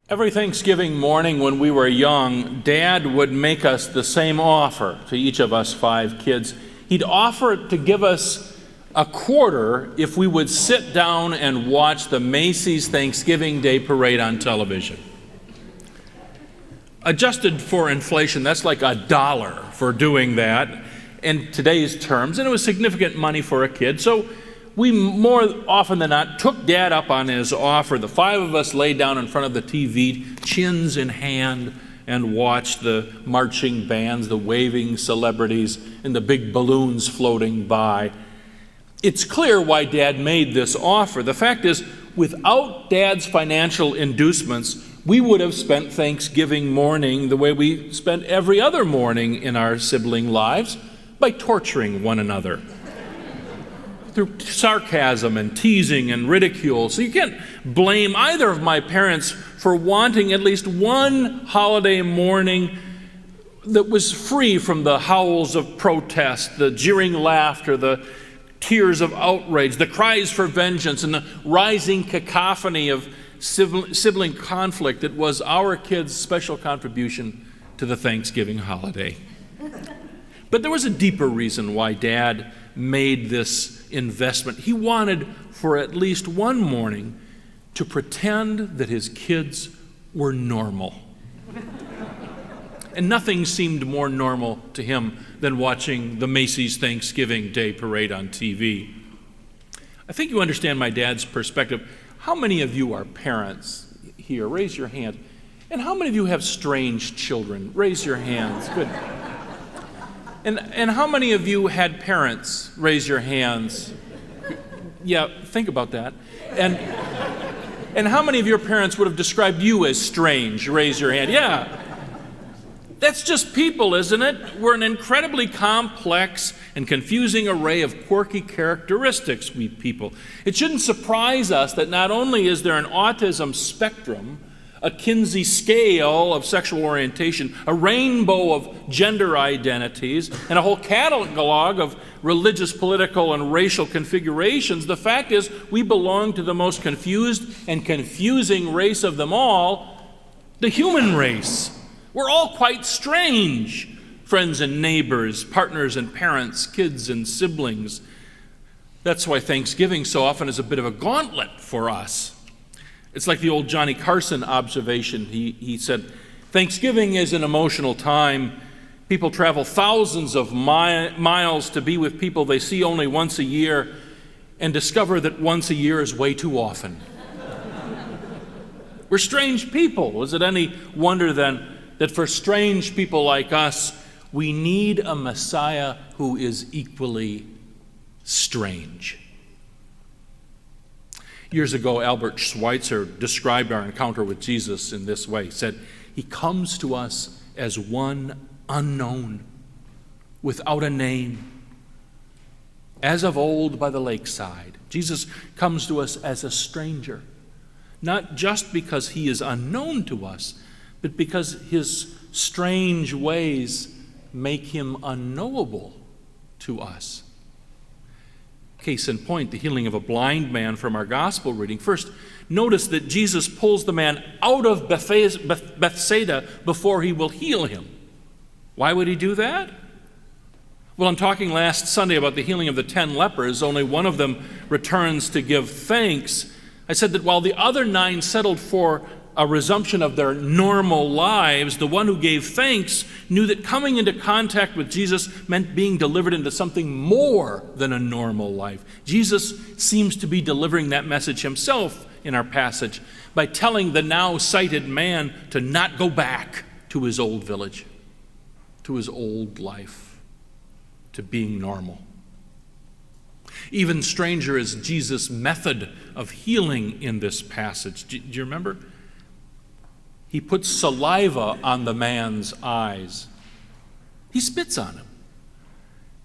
Every Thanksgiving morning when we were young, Dad would make us the same offer to each of us 5 kids. He'd offer to give us a quarter if we would sit down and watch the Macy's Thanksgiving Day Parade on television. Adjusted for inflation, that's like $1 for doing that in today's terms, and it was significant money for a kid. So we more often than not took Dad up on his offer. The 5 of us laid down in front of the TV, chins in hand, and watched the marching bands, the waving celebrities, and the big balloons floating by. It's clear why Dad made this offer. The fact is, without Dad's financial inducements, we would have spent Thanksgiving morning the way we spent every other morning in our sibling lives, by torturing one another through sarcasm and teasing and ridicule. So you can't blame either of my parents for wanting at least one holiday morning that was free from the howls of protest, the jeering laughter, the tears of outrage, the cries for vengeance, and the rising cacophony of sibling conflict that was our kids' special contribution to the Thanksgiving holiday. But there was a deeper reason why Dad made this investment. He wanted for at least one morning to pretend that his kids were normal. And nothing seemed more normal to him than watching the Macy's Thanksgiving Day Parade on TV. I think you understand my dad's perspective. How many of you are parents here? Raise your hand. And how many of you have strange children? Raise your hands. Good. And how many of you had parents? Raise your hands. Yeah, think about that. And how many of your parents would have described you as strange? Raise your hand. Yeah. That's just people, isn't it? We're an incredibly complex and confusing array of quirky characteristics, we people. It shouldn't surprise us that not only is there an autism spectrum, a Kinsey scale of sexual orientation, a rainbow of gender identities, and a whole catalog of religious, political, and racial configurations. The fact is, we belong to the most confused and confusing race of them all, the human race. We're all quite strange, friends and neighbors, partners and parents, kids and siblings. That's why Thanksgiving so often is a bit of a gauntlet for us. It's like the old Johnny Carson observation. He said, Thanksgiving is an emotional time. People travel thousands of miles to be with people they see only once a year and discover that once a year is way too often. We're strange people. Is it any wonder then that for strange people like us, we need a Messiah who is equally strange? Years ago, Albert Schweitzer described our encounter with Jesus in this way. He said, He comes to us as one unknown, without a name. As of old by the lakeside, Jesus comes to us as a stranger, not just because He is unknown to us, but because His strange ways make Him unknowable to us. Case in point, the healing of a blind man from our gospel reading. First, notice that Jesus pulls the man out of Bethsaida before He will heal him. Why would He do that? Well, I'm talking last Sunday about the healing of the 10 lepers. Only one of them returns to give thanks. I said that while the other 9 settled for a resumption of their normal lives, the one who gave thanks knew that coming into contact with Jesus meant being delivered into something more than a normal life. Jesus seems to be delivering that message Himself in our passage by telling the now sighted man to not go back to his old village, to his old life, to being normal. Even stranger is Jesus' method of healing in this passage. Do you remember? He puts saliva on the man's eyes. He spits on him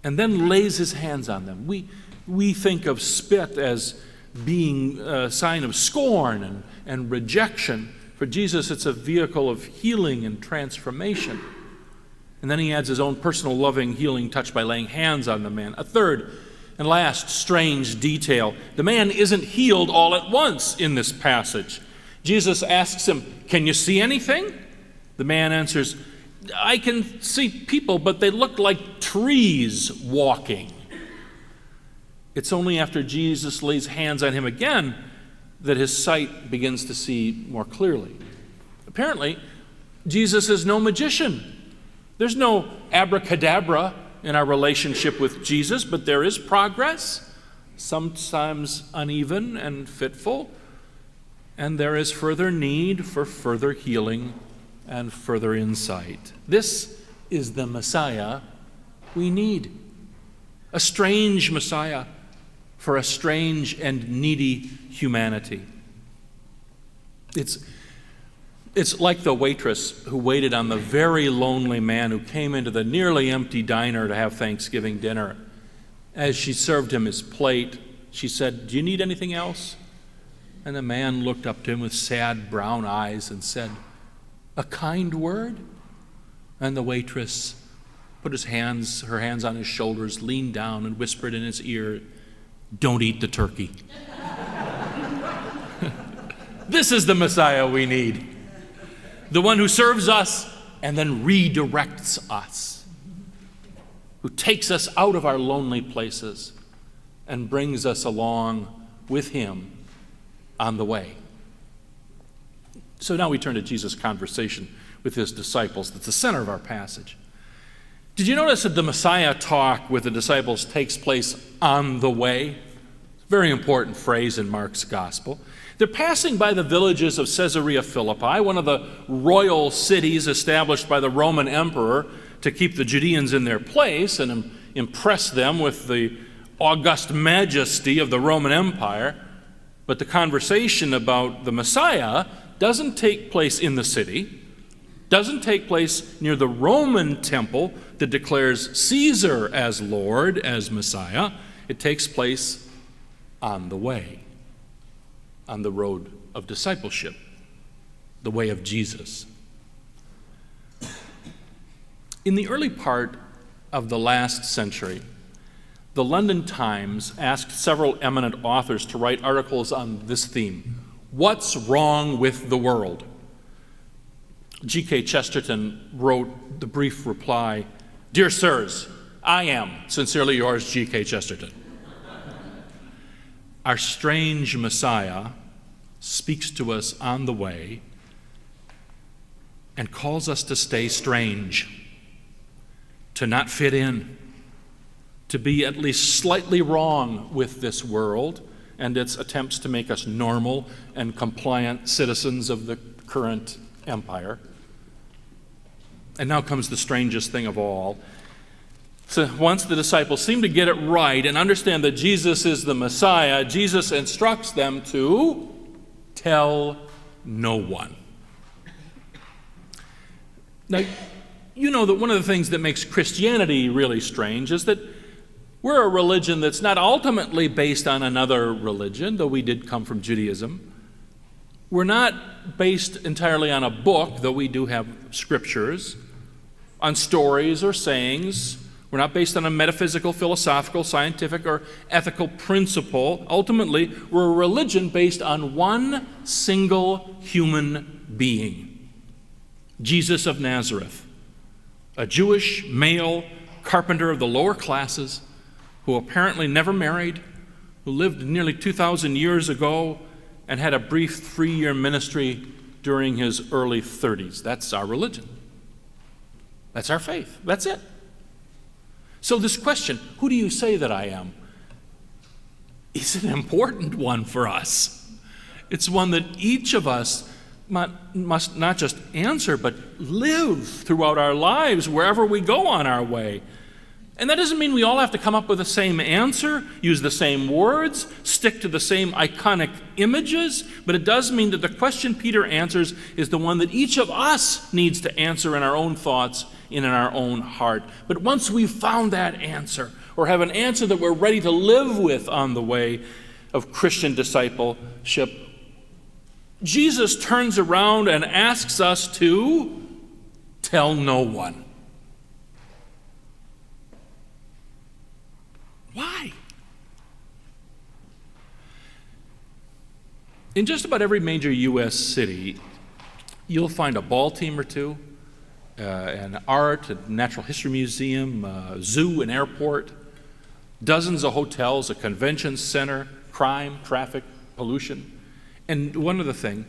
and then lays His hands on them. We think of spit as being a sign of scorn and rejection. For Jesus, it's a vehicle of healing and transformation. And then He adds His own personal loving healing touch by laying hands on the man. A third and last strange detail. The man isn't healed all at once in this passage. Jesus asks him, "Can you see anything?" The man answers, "I can see people, but they look like trees walking." It's only after Jesus lays hands on him again that his sight begins to see more clearly. Apparently, Jesus is no magician. There's no abracadabra in our relationship with Jesus, but there is progress, sometimes uneven and fitful, and there is further need for further healing and further insight. This is the Messiah we need. A strange Messiah for a strange and needy humanity. It's like the waitress who waited on the very lonely man who came into the nearly empty diner to have Thanksgiving dinner. As she served him his plate, she said, "Do you need anything else?" And the man looked up to him with sad brown eyes and said, "A kind word?" And the waitress put her hands on his shoulders, leaned down, and whispered in his ear, "Don't eat the turkey." This is the Messiah we need. The one who serves us and then redirects us, who takes us out of our lonely places and brings us along with him on the way. So now we turn to Jesus' conversation with his disciples. That's the center of our passage. Did you notice that the Messiah talk with the disciples takes place on the way? Very important phrase in Mark's gospel. They're passing by the villages of Caesarea Philippi, one of the royal cities established by the Roman emperor to keep the Judeans in their place and impress them with the august majesty of the Roman Empire. But the conversation about the Messiah doesn't take place in the city, doesn't take place near the Roman temple that declares Caesar as Lord, as Messiah. It takes place on the way, on the road of discipleship, the way of Jesus. In the early part of the last century, the London Times asked several eminent authors to write articles on this theme: what's wrong with the world? G.K. Chesterton wrote the brief reply, "Dear sirs, I am sincerely yours, G.K. Chesterton." Our strange Messiah speaks to us on the way and calls us to stay strange, to not fit in, to be at least slightly wrong with this world and its attempts to make us normal and compliant citizens of the current empire. And now comes the strangest thing of all. So once the disciples seem to get it right and understand that Jesus is the Messiah, Jesus instructs them to tell no one. Now, you know that one of the things that makes Christianity really strange is that we're a religion that's not ultimately based on another religion, though we did come from Judaism. We're not based entirely on a book, though we do have scriptures, on stories or sayings. We're not based on a metaphysical, philosophical, scientific, or ethical principle. Ultimately, we're a religion based on one single human being, Jesus of Nazareth, a Jewish male carpenter of the lower classes who apparently never married, who lived nearly 2,000 years ago and had a brief 3-year ministry during his early 30s. That's our religion. That's our faith. That's it. So this question, who do you say that I am, is an important one for us. It's one that each of us must not just answer, but live throughout our lives wherever we go on our way. And that doesn't mean we all have to come up with the same answer, use the same words, stick to the same iconic images, but it does mean that the question Peter answers is the one that each of us needs to answer in our own thoughts and in our own heart. But once we've found that answer, or have an answer that we're ready to live with on the way of Christian discipleship, Jesus turns around and asks us to tell no one. Why? In just about every major U.S. city, you'll find a ball team or two, an art and natural history museum, zoo, an airport, dozens of hotels, a convention center, crime, traffic, pollution. And one other thing,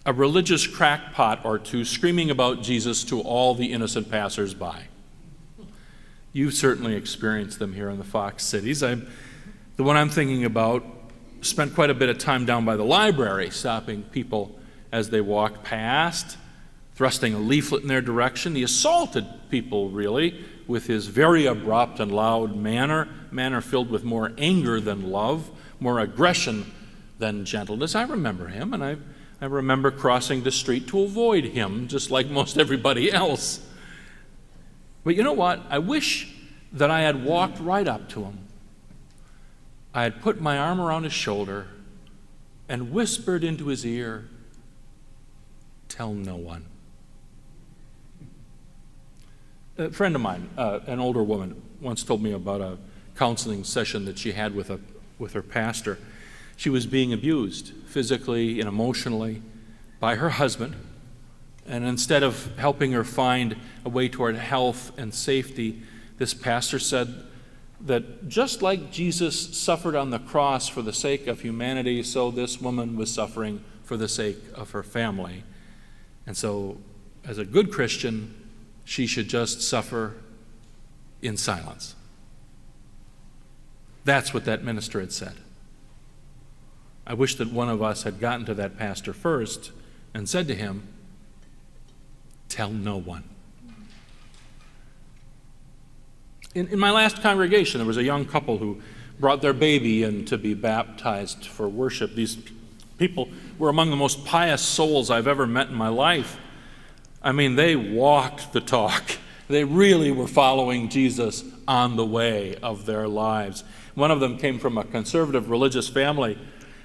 a religious crackpot or two screaming about Jesus to all the innocent passers-by. You've certainly experienced them here in the Fox cities. The one I'm thinking about spent quite a bit of time down by the library, stopping people as they walked past, thrusting a leaflet in their direction. He assaulted people, really, with his very abrupt and loud manner filled with more anger than love, more aggression than gentleness. I remember him, and I remember crossing the street to avoid him, just like most everybody else. But you know what? I wish that I had walked right up to him. I had put my arm around his shoulder and whispered into his ear, "Tell no one." A friend of mine, an older woman, once told me about a counseling session that she had with her pastor. She was being abused physically and emotionally by her husband, and instead of helping her find a way toward health and safety, this pastor said that just like Jesus suffered on the cross for the sake of humanity, so this woman was suffering for the sake of her family. And so, as a good Christian, she should just suffer in silence. That's what that minister had said. I wish that one of us had gotten to that pastor first and said to him, "Tell no one." In my last congregation, there was a young couple who brought their baby in to be baptized for worship. These people were among the most pious souls I've ever met in my life. I mean, they walked the talk. They really were following Jesus on the way of their lives. One of them came from a conservative religious family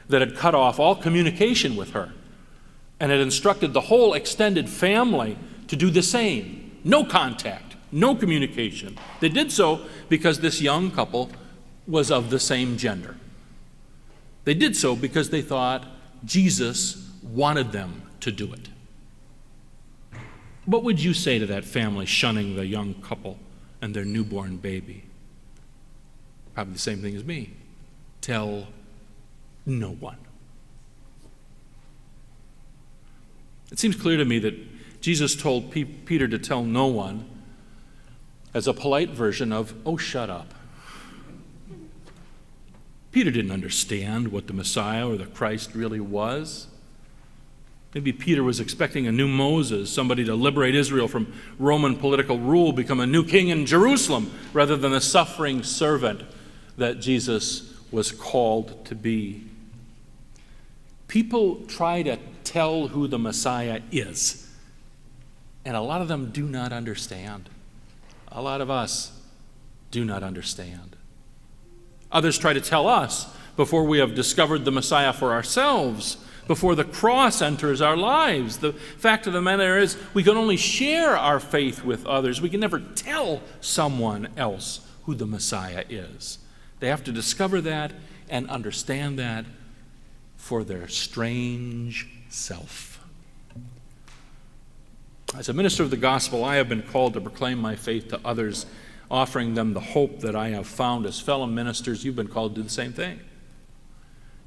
that had cut off all communication with her and had instructed the whole extended family to do the same. No contact, no communication. They did so because this young couple was of the same gender. They did so because they thought Jesus wanted them to do it. What would you say to that family shunning the young couple and their newborn baby? Probably the same thing as me. Tell no one. It seems clear to me that Jesus told Peter to tell no one as a polite version of, "Oh, shut up." Peter didn't understand what the Messiah or the Christ really was. Maybe Peter was expecting a new Moses, somebody to liberate Israel from Roman political rule, become a new king in Jerusalem, rather than the suffering servant that Jesus was called to be. People try to tell who the Messiah is, and a lot of them do not understand. A lot of us do not understand. Others try to tell us before we have discovered the Messiah for ourselves, before the cross enters our lives. The fact of the matter is, we can only share our faith with others. We can never tell someone else who the Messiah is. They have to discover that and understand that for their strange self. As a minister of the gospel, I have been called to proclaim my faith to others, offering them the hope that I have found. As fellow ministers, you've been called to do the same thing.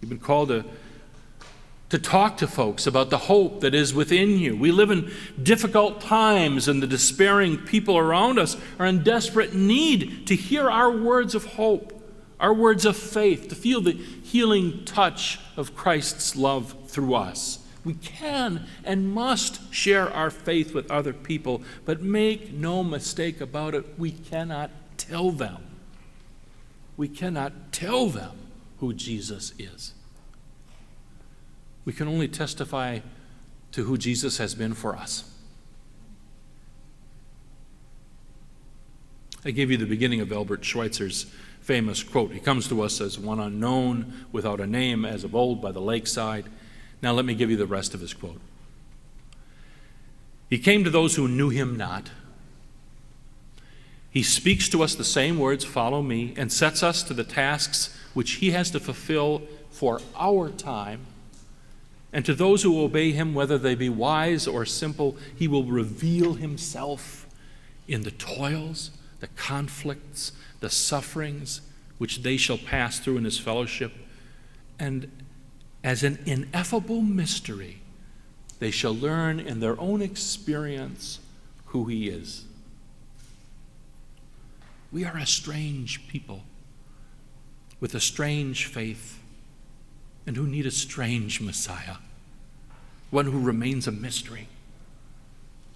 You've been called to talk to folks about the hope that is within you. We live in difficult times, and the despairing people around us are in desperate need to hear our words of hope, our words of faith, to feel the healing touch of Christ's love through us. We can and must share our faith with other people, but make no mistake about it, we cannot tell them. We cannot tell them who Jesus is. We can only testify to who Jesus has been for us. I gave you the beginning of Albert Schweitzer's famous quote. He comes to us as one unknown, without a name, as of old by the lakeside. Now let me give you the rest of his quote. He came to those who knew him not. He speaks to us the same words, "Follow me," and sets us to the tasks which he has to fulfill for our time. And to those who obey him, whether they be wise or simple, he will reveal himself in the toils, the conflicts, the sufferings which they shall pass through in his fellowship. And as an ineffable mystery, they shall learn in their own experience who he is. We are a strange people with a strange faith and who need a strange Messiah, one who remains a mystery,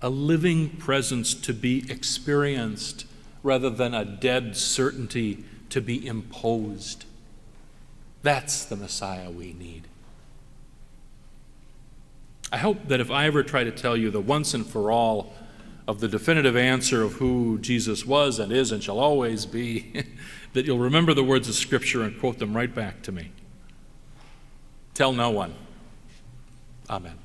a living presence to be experienced rather than a dead certainty to be imposed. That's the Messiah we need. I hope that if I ever try to tell you the once and for all of the definitive answer of who Jesus was and is and shall always be, that you'll remember the words of Scripture and quote them right back to me. Tell no one. Amen.